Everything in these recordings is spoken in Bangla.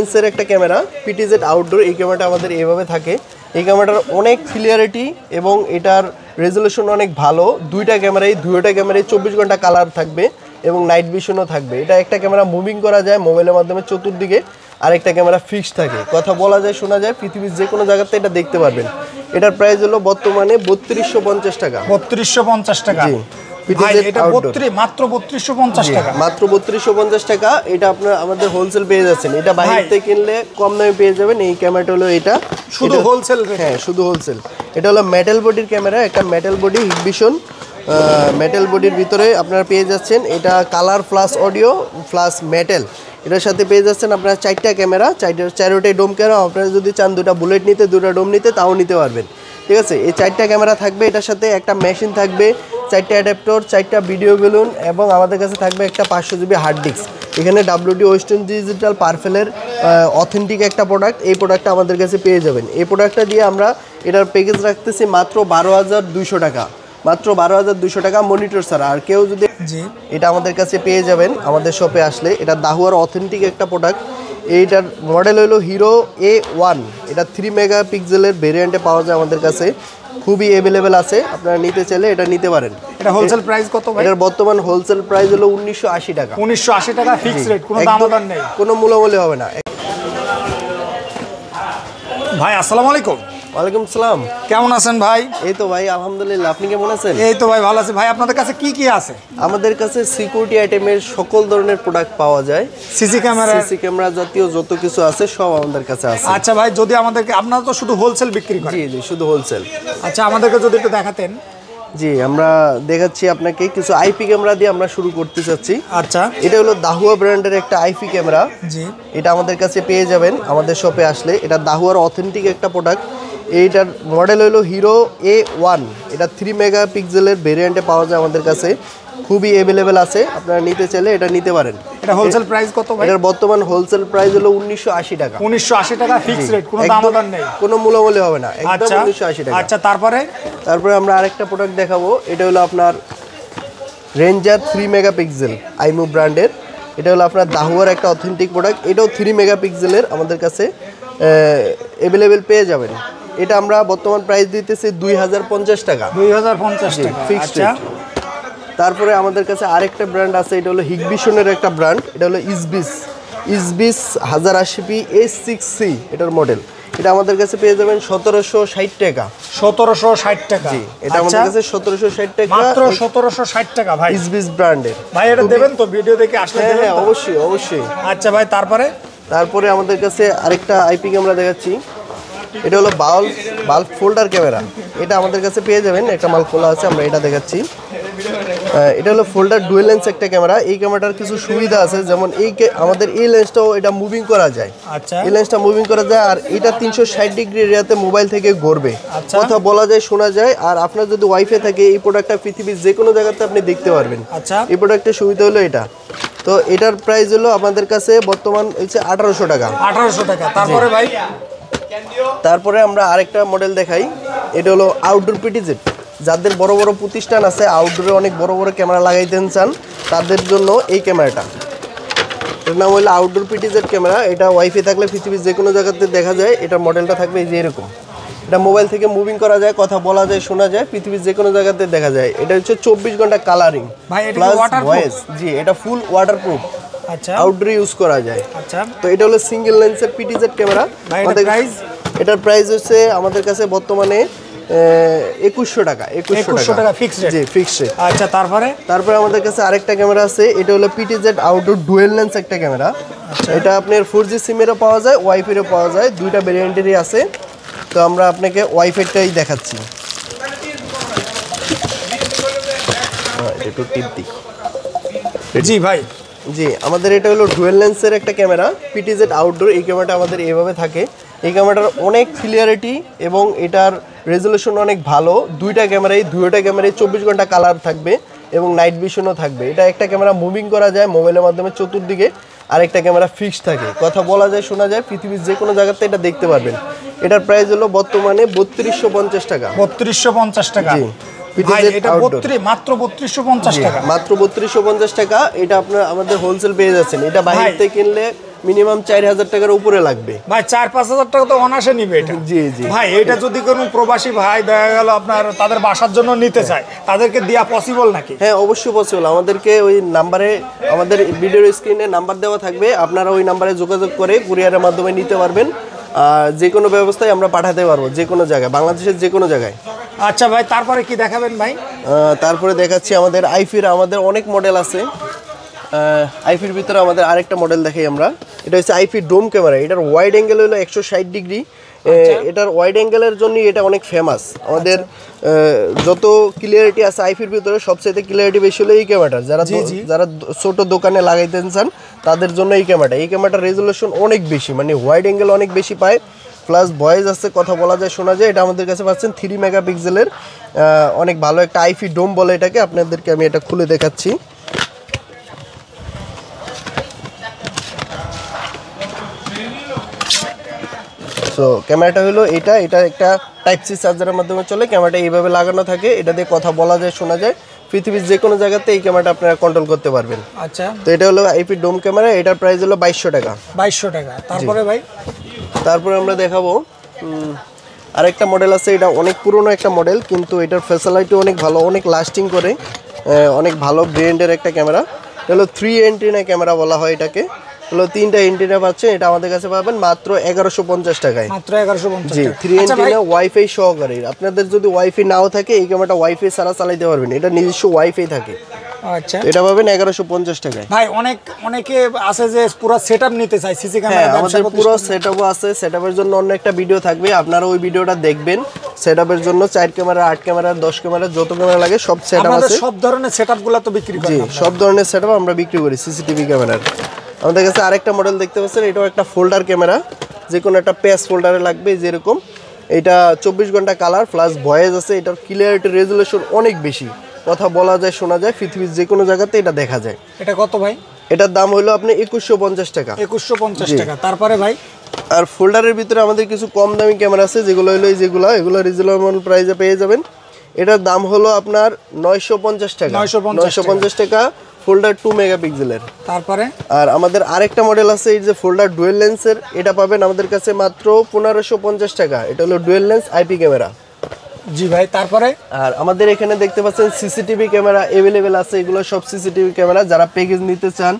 লেন্সের একটা ক্যামেরা পিটিজেড আউটডোর। এই ক্যামেরাটা আমাদের এইভাবে থাকে। এই ক্যামেরাটার অনেক ক্লিয়ারিটি এবং এটার রেজলিউশন অনেক ভালো। দুইটা ক্যামেরাই 24 ঘন্টা কালার থাকবে এবং নাইট ভিশনও থাকবে। এটা একটা ক্যামেরা মুভিং করা যায় মোবাইলের মাধ্যমে চতুর্দিকে, আরেকটা ক্যামেরা ফিক্সড থাকে, কথা বলা যায় শোনা যায়, পৃথিবীর যে কোনো জায়গাতে এটা দেখতে পারবেন। এটার প্রাইস হলো বর্তমানে 3250 টাকা। 3250 টাকা। জি, মাত্র 3250 টাকা। মাত্র 3250 টাকা। এটা আপনার আমাদের হোলসেল পেয়ে যাচ্ছেন। এটা বাইরে থেকে কিনলে কম দামে পেয়ে যাবেন। এই ক্যামেরাটা হলো এটা শুধু হোলসেল। হ্যাঁ, শুধু হোলসেল। এটা হলো মেটাল বডির ক্যামেরা, একটা মেটাল বডি হিগভিশন মেটাল বডির ভিতরে আপনারা পেয়ে যাচ্ছেন। এটা colour plus audio plus metal, এটার সাথে পেয়ে যাচ্ছেন আপনারা 4টা ক্যামেরা, চারোটাই ডোম ক্যামেরা। আপনারা যদি চান 2টা বুলেট নিতে, 2টা ডোম নিতে, তাও নিতে পারবেন। ঠিক আছে, এই 4টা ক্যামেরা থাকবে। এটার সাথে একটা মেশিন থাকবে, 4টা অ্যাডাপ্টর, 4টা ভিডিও বেলুন এবং আমাদের কাছে থাকবে একটা 500 GB হার্ড ডিস্ক। এখানে WD ওয়েস্টার্ন ডিজিটাল পারফেলের অথেন্টিক একটা প্রোডাক্ট, এই প্রোডাক্টটা আমাদের কাছে পেয়ে যাবেন। এই প্রোডাক্টটা দিয়ে আমরা এটার প্যাকেজ রাখতেছি মাত্র 12200 টাকা। মাত্র 12200 টাকা মনিটর ছাড়া। আর কেউ যদি এটা আমাদের কাছে পেয়ে যাবেন আমাদের শপে আসলে। এটা দাহুয়ার অথেন্টিক একটা প্রোডাক্ট। এইটার মডেল হলো হিরো A1। এটা 3 মেগাপিক্সেলের ভেরিয়েন্টে পাওয়া যায় আমাদের কাছে, খুবই অ্যাভেলেবেল আছে। আপনারা নিতে চাইলে এটা নিতে পারেন। এটা হোলসেল প্রাইস কত ভাই? এটার বর্তমান হোলসেল প্রাইস হলো 1980 টাকা। 1980 টাকা ফিক্সড রেট, কোনো দামাদার নেই, কোনো মূল্যমূল্য হবে না। ভাই আসসালামু আলাইকুম। ওয়ালাইকুম সালাম। কেমন আছেন ভাই? এই তো ভাই আলহামদুলিল্লাহ, আপনি কেমন আছেন? এই তো ভাই ভালো আছি। ভাই আপনাদের কাছে কি কি আছে? আমাদের কাছে সিকিউরিটি আইটেমের সকল ধরনের প্রোডাক্ট পাওয়া যায়। সিসি ক্যামেরা জাতীয় যত কিছু আছে সব আমাদের কাছে আছে। আচ্ছা ভাই, যদি আমাদেরকে, আপনারা তো শুধু হোলসেল বিক্রি করেন? জি, শুধু হোলসেল। আচ্ছা, আমাদেরকে যদি একটু দেখাতেন। জি, আমরা দেখাচ্ছি আপনাকে কিছু আইপি ক্যামেরা দিয়ে আমরা শুরু করতে চাচ্ছি। আচ্ছা, এটা হলো দাহুয়া ব্র্যান্ডের একটা আইপি ক্যামেরা। জি, এটা আমাদের কাছে পেয়ে যাবেন আমাদের শপে আসলে। এটা দাহুয়ার অথেন্টিক একটা প্রোডাক্ট। এইটার মডেল হলো হিরো A1। এটা 3 মেগাপিক্সেলের ভেরিয়েন্টে পাওয়া যায় আমাদের কাছে, খুবই অ্যাভেলেবেল আছে। আপনারা নিতে চাইলে এটা নিতে পারেন। এটা হোলসেল প্রাইস কত ভাই? এটার বর্তমান হোলসেল প্রাইস হলো 1980 টাকা। 1980 টাকা ফিক্সড রেট, কোনো দামাদার নেই, কোনো মূল্যমূল্য হবে না, একদম 1980 টাকা। আচ্ছা, তারপরে আমরা আরেকটা প্রোডাক্ট দেখাবো। এটা হলো আপনার রেঞ্জার 3 মেগাপিক্সেল আইমু ব্র্যান্ডের। এটা হলো আপনার দাহুয়ার একটা অথেন্টিক প্রোডাক্ট। এটাও 3 মেগাপিক্সেলের আমাদের কাছে অ্যাভেলেবেল পেয়ে যাবেন। এটা আমরা বর্তমান প্রাইস দিতেছি 2050 টাকা। 2050 টাকা ফিক্সড রেট। তারপরে আমাদের কাছে আরেকটা ব্র্যান্ড আছে, এটা হলো হিগভিশনের একটা ব্র্যান্ড। এটা হলো ইসবিস 1080p A6C এটার মডেল। এটা আমাদের কাছে পেয়ে যাবেন 1760 টাকা। 1760 টাকা। জি, এটা আমাদের কাছে 1760 টাকা, মাত্র 1760 টাকা ভাই, ইসবিস ব্র্যান্ডের। ভাই এটা দেবেন তো, ভিডিও দেখে আসলে? হ্যাঁ, অবশ্যই। আচ্ছা ভাই, তারপরে আমাদের কাছে আরেকটা আইপি ক্যামেরা দেখাচ্ছি। এটা হলো বাল্ব ফোল্ডার ক্যামেরা। এটা আমাদের কাছে পেয়ে যাবেন, একটা মাল খোলা আছে, আমরা এটা দেখাচ্ছি। এটা হলো ফোল্ডার ডুয়েল লেন্স একটা ক্যামেরা। এই ক্যামেরাটার কিছু সুবিধা আছে, যেমন আমাদের এই লেন্সটাও এটা মুভিং করা যায়। আচ্ছা, এই লেন্সটা মুভিং করা যায়। আর এটা 360 ডিগ্রি এরিয়াতে মোবাইল থেকে ঘুরবে, কথা বলা যায় শোনা যায়। আর আপনার যদি ওয়াইফাই থাকে, এই প্রোডাক্টটা পৃথিবীর যে কোনো জায়গাতে আপনি দেখতে পারবেন। আচ্ছা, এই প্রোডাক্টের সুবিধা হলো এটা। তো এটার প্রাইস হলো আমাদের কাছে বর্তমান হচ্ছে 1800 টাকা। 1800 টাকা। তারপরে ভাই, তারপরে আমরা আরেকটা মডেল দেখাই। এটা হলো আউটডোর পিটিজেড। যাদের বড় বড় প্রতিষ্ঠান আছে, আউটডোরে অনেক বড় বড় ক্যামেরা লাগাইতে চান, তাদের জন্য এই ক্যামেরাটা। এর নাম হলো আউটডোর পিটিজেড ক্যামেরা। এটা ওয়াইফাই থাকলে পৃথিবীর যে কোনো জায়গাতে দেখা যায়। এটার মডেলটা থাকবে এই যে এরকম। এটা মোবাইল থেকে মুভিং করা যায়, কথা বলা যায় শোনা যায়, পৃথিবীর যে কোনো জায়গাতে দেখা যায়। এটা হচ্ছে 24 ঘন্টা কালারিং প্লাস ভয়েস। জি, এটা ফুল ওয়াটারপ্রুফ। আচ্ছা, আউটডোরে ইউজ করা যায়। আচ্ছা, তো এটা হলো সিঙ্গেল লেন্সের পিটিজেড ক্যামেরা। এটার প্রাইস হচ্ছে আমাদের কাছে বর্তমানে 2100 টাকা। 2100 টাকা ফিক্সড রেট। জি, ফিক্সড রেট। আচ্ছা, তারপরে আমাদের কাছে আরেকটা ক্যামেরা আছে। এটা হলো পিটিজেড আউটডোর ডুয়েল লেন্স একটা ক্যামেরা। এটা আপনার 4G সিমেরও পাওয়া যায়, ওয়াইফাইয়েরও পাওয়া যায়, দুইটা ভেরিয়েন্টেরই আছে। তো আমরা আপনাকে ওয়াইফাইটাই দেখাচ্ছি। একটু টিপ দিই। জি ভাই। জি, আমাদের এটা হলো ডুয়েল লেন্সের একটা ক্যামেরা পিটিজেড আউটডোর। এই ক্যামেরাটা আমাদের এইভাবে থাকে। এই ক্যামেরাটার অনেক ক্লিয়ারিটি এবং এটার রেজলিউশন অনেক ভালো। দুইটা ক্যামেরাই 24 ঘন্টা কালার থাকবে এবং নাইট ভিশনও থাকবে। এটা একটা ক্যামেরা মুভিং করা যায় মোবাইলের মাধ্যমে চতুর্দিকে, আরেকটা ক্যামেরা ফিক্সড থাকে, কথা বলা যায় শোনা যায়, পৃথিবীর যে কোনো জায়গাতে এটা দেখতে পারবেন। এটার প্রাইস হলো বর্তমানে 3250 টাকা। 3250 টাকা। জি, মাত্র 3250 টাকা। মাত্র 3250 টাকা। এটা আপনার আমাদের হোলসেল পেয়ে যাচ্ছেন। এটা বাইরে থেকে কিনলে মিনিমাম 4000 টাকার উপরে লাগবে ভাই। 4-5 হাজার টাকা তো অনায়াসে নিবে এটা। জি জি ভাই এটা যদি কোনো প্রবাসী ভাই দেখা গেল আপনার তাদের বাসার জন্য নিতে চায়, তাদেরকে দেওয়া পসিবল নাকি? হ্যাঁ অবশ্যই পসিবল। আমাদেরকে ওই নাম্বারে, আমাদের ভিডিওর স্ক্রিনে নাম্বার দেওয়া থাকবে, আপনারা ওই নাম্বারে যোগাযোগ করে কুরিয়ারের মাধ্যমে নিতে পারবেন। যে কোনো ব্যবস্থায় আমরা পাঠাতে পারবো, যে কোনো জায়গায়, বাংলাদেশের যে কোনো জায়গায়। আচ্ছা ভাই, তারপরে কি দেখাবেন ভাই? তারপরে দেখাচ্ছি আমাদের আইফির, আমাদের অনেক মডেল আছে। আইফির ভিতরে আমাদের আরেকটা মডেল দেখাই আমরা। এটা হচ্ছে আইফি ডোম ক্যামেরা। এটার ওয়াইড অ্যাঙ্গেল হলো 160 ডিগ্রি। এটার ওয়াইড অ্যাঙ্গেলের জন্য এটা অনেক ফেমাস। আমাদের যত ক্লিয়ারিটি আছে আইফির ভিতরে সবচেয়ে ক্লিয়ারিটি বেশি হলো এই ক্যামেরাটা। যারা ছোট দোকানে লাগাইতে চান তাদের জন্য এই ক্যামেরাটার রেজুলেশন অনেক বেশি, মানে ওয়াইড অ্যাঙ্গেল অনেক বেশি পায়, প্লাস ভয়েস আছে, কথা বলা যায়, শোনা যায়। এটা আমাদের কাছে পাচ্ছেন 3 মেগাপিক্সেলের অনেক ভালো একটা আইফি ডোম বলে এটাকে। আপনাদেরকে আমি এটা খুলে দেখাচ্ছি। সো ক্যামেরাটা হলো এটা একটা টাইপ সি চার্জারের মাধ্যমে চলে। ক্যামেরাটা এইভাবে লাগানো থাকে, এটা দিয়ে কথা বলা যায়, শোনা যায়। পৃথিবীর যে কোনো জায়গাতে এই ক্যামেরাটা আপনারা কন্ট্রোল করতে পারবেন। আচ্ছা, তো এটা হলো আইপি ডোম ক্যামেরা। এটার প্রাইস হলো 2200 টাকা। 2200 টাকা। তারপরে ভাই, তারপরে আমরা দেখাবো আরেকটা মডেল আছে। এটা অনেক পুরনো একটা মডেল, কিন্তু এটার ফ্যাসিলিটি অনেক ভালো, অনেক লাস্টিং করে, অনেক ভালো ব্র্যান্ডের একটা ক্যামেরা। এটা হলো 3 এন্টিনা ক্যামেরা বলা হয় এটাকে। হলো 3টা এন্টিনা পাচ্ছেন, এটা আমাদের কাছে পাবেন মাত্র 1150 টাকায়। মাত্র 1150 জি, 3 এন্টিনা ওয়াইফাই সহকারে। আপনাদের যদি ওয়াইফাই নাও থাকে এই ক্যামেরাটা ওয়াইফাই ছাড়া চালাতে পারবেন, এটা নিজস্ব ওয়াইফাই থাকে। আচ্ছা, এটা পাবেন 1150 টাকায়। ভাই অনেকে আছে যে পুরো সেটআপ নিতে চায় সিসি ক্যামেরা। আমাদের পুরো সেটআপও আছে। সেটআপের জন্য অন্য একটা ভিডিও থাকবে, আপনারা ওই ভিডিওটা দেখবেন। সেটআপের জন্য 4 ক্যামেরা, 8 ক্যামেরা, 10 ক্যামেরা, যত ক্যামেরা লাগে সব সেটআপ আছে। সব ধরনের সেটআপগুলো তো বিক্রি করেন? জি, সব ধরনের সেটআপ আমরা বিক্রি করি সিসিটিভি ক্যামেরার। আমাদের কাছে আরেকটা মডেল দেখতে পাচ্ছেন, এটাও একটা ফোল্ডার ক্যামেরা, যে কোনো একটা পেজ ফোল্ডারে লাগবে যেরকম। এটা 24 ঘন্টা কালার প্লাস ভয়েস আছে। এটার ক্লিয়ারিটি রেজুলেশন অনেক বেশি, কথা বলা যায়, শোনা যায়, পৃথিবীর যে কোনো জায়গাতে এটা দেখা যায়। এটা কত ভাই? এটার দাম হলো আপনি 2150 টাকা। 2150 টাকা। তারপরে ভাই, আর ফোল্ডারের ভিতরে আমাদের কিছু কম দামি ক্যামেরা আছে, যেগুলো হলো এগুলো রিজনেবল প্রাইসে পেয়ে যাবেন। এটার দাম হলো আপনার 950 টাকা। 950 টাকা ফোল্ডার 2 মেগাপিক্সেলের। তারপরে আর আমাদের আরেকটা মডেল আছে, এই যে ফোল্ডার ডুয়েল লেন্সের। এটা পাবেন আমাদের কাছে মাত্র 1550 টাকা। এটা হলো ডুয়েল লেন্স আইপি ক্যামেরা। জি ভাই, তারপরে আর আমাদের এখানে দেখতে পাচ্ছেন সিসিটিভি ক্যামেরা অ্যাভেলেবেল আছে। এগুলো সব সিসিটিভি ক্যামেরা, যারা প্যাকেজ নিতে চান,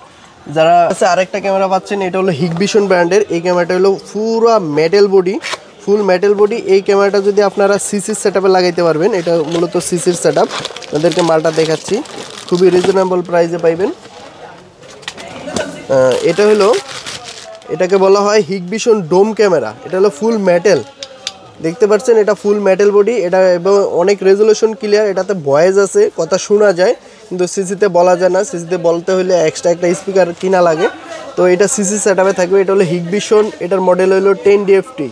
যারা আছে। আরেকটা ক্যামেরা পাচ্ছেন, এটা হলো হিগভিশন ব্র্যান্ডের। এই ক্যামেরাটা হলো পুরো মেটাল বডি, ফুল মেটাল বডি। এই ক্যামেরাটা যদি আপনারা সিসির সেটআপে লাগাইতে পারবেন, এটা মূলত সিসির সেটআপ। আপনাদেরকে মালটা দেখাচ্ছি, খুবই রিজনেবল প্রাইসে পাইবেন। এটা হলো, এটাকে বলা হয় হিগভিশন ডোম ক্যামেরা। এটা হলো ফুল মেটাল, দেখতে পাচ্ছেন, এটা ফুল মেটাল বডি। এটা এবং অনেক রেজুলেশন ক্লিয়ার। এটাতে ভয়েস আছে, কথা শোনা যায়, কিন্তু সিসিতে বলা যায় না। সিসিতে বলতে হলে এক্সট্রা একটা স্পিকার কিনা লাগে। তো এটা সিসি সেটআপে থাকবে। এটা হলো হিগভিশন, এটার মডেল হলো 10 ডিএফটি,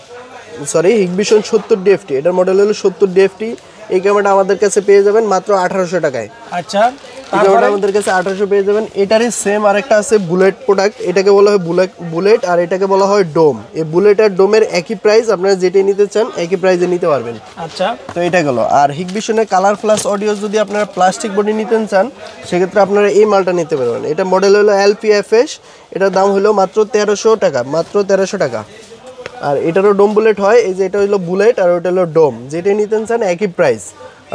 সরি হিগভিশন 70 ডিএফটি। এটার মডেল হলো 70 ডিএফটি। এই ক্যামেরাটা আমাদের কাছে পেয়ে যাবেন মাত্র 1800 টাকায়। আচ্ছা, ক্যামেরাটা আমাদের কাছে 1800 পেয়ে যাবেন। এটারই সেম আরেকটা আছে বুলেট প্রোডাক্ট। এটাকে বলা হয় বুলেট, আর এটাকে বলা হয় ডোম। এই বুলেট আর ডোমের একই প্রাইস, আপনারা যেটাই নিতে চান একই প্রাইসে নিতে পারবেন। আচ্ছা, তো এটা গেল। আর হিগভিশনের কালার প্লাস অডিও যদি আপনারা প্লাস্টিক বডি নিতে চান, সেক্ষেত্রে আপনারা এই মালটা নিতে পারবেন। এটা মডেল হলো LPFS। এটার দাম হলো মাত্র 1300 টাকা, মাত্র 1300 টাকা। আর এটারও ডোম বুলেট হয়। এই যে এটা হলো বুলেট আর ওটা হলো ডোম, যেটাই নিতে চান একই প্রাইস।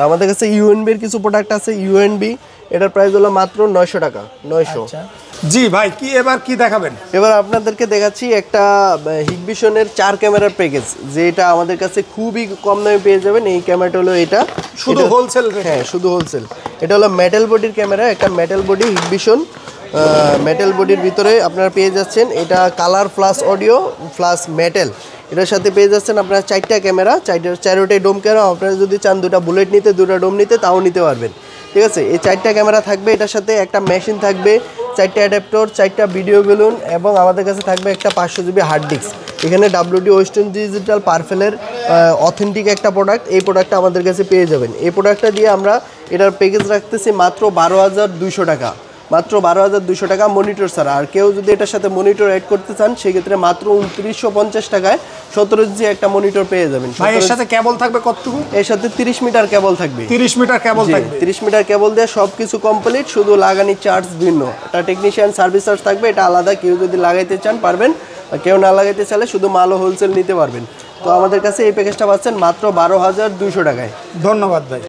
আমাদের কাছে ইউএনবির কিছু প্রোডাক্ট আছে, ইউএনবি। এটার প্রাইস হলো মাত্র 900 টাকা, 900। জি ভাই, এবার কি দেখাবেন? এবার আপনাদেরকে দেখাচ্ছি একটা হিগভিশনের 4 ক্যামেরার প্যাকেজ, যেটা আমাদের কাছে খুবই কম দামে পেয়ে যাবেন। এই ক্যামেরাটা হলো এটা শুধু হোলসেল? হ্যাঁ, শুধু হোলসেল। এটা হলো মেটাল বডির ক্যামেরা, একটা মেটাল বডি হিগভিশন। মেটাল বডির ভিতরে আপনারা পেয়ে যাচ্ছেন এটা colour plus audio plus metal. এটার সাথে পেয়ে যাচ্ছেন আপনারা 4টা ক্যামেরা, 4টাই ডোম ক্যামেরা। আপনারা যদি চান 2টা বুলেট নিতে, 2টা ডোম নিতে, তাও নিতে পারবেন। ঠিক আছে, এই 4টা ক্যামেরা থাকবে। এটার সাথে একটা মেশিন থাকবে, 4টা অ্যাডাপ্টর, 4টা ভিডিও বেলুন, এবং আমাদের কাছে থাকবে একটা 500 জিবি হার্ড ডিস্ক। এখানে WD ওয়েস্টার্ন ডিজিটাল পারফেলের অথেন্টিক একটা প্রোডাক্ট। এই প্রোডাক্টটা আমাদের কাছে পেয়ে যাবেন। এই প্রোডাক্টটা দিয়ে আমরা এটার প্যাকেজ রাখতেছি মাত্র 12,200 টাকা। মাত্র 12,200 টাকা মনিটর ছাড়া। আর কেউ যদি এটার সাথে মনিটর অ্যাড করতে চান সেক্ষেত্রে মাত্র 2950 টাকায় 17 ইঞ্চি একটা মনিটর পেয়ে যাবেন। ভাই এর সাথে কেবল থাকবে কতটুকু? এর সাথে 30 মিটার কেবল থাকবে। 30 মিটার কেবল থাকবে। 30 মিটার কেবল দিয়ে সবকিছু কমপ্লিট, শুধু লাগানি চার্জ ভিন্ন। এটা টেকনিশিয়ান সার্ভিস চার্জ থাকবে, এটা আলাদা। কেউ যদি লাগাইতে চান পারবেন, আর কেউ না লাগাইতে চাইলে শুধু মালও হোলসেল নিতে পারবেন। তো আমাদের কাছে এই প্যাকেজটা পাচ্ছেন মাত্র 12,200 টাকায়। ধন্যবাদ ভাই।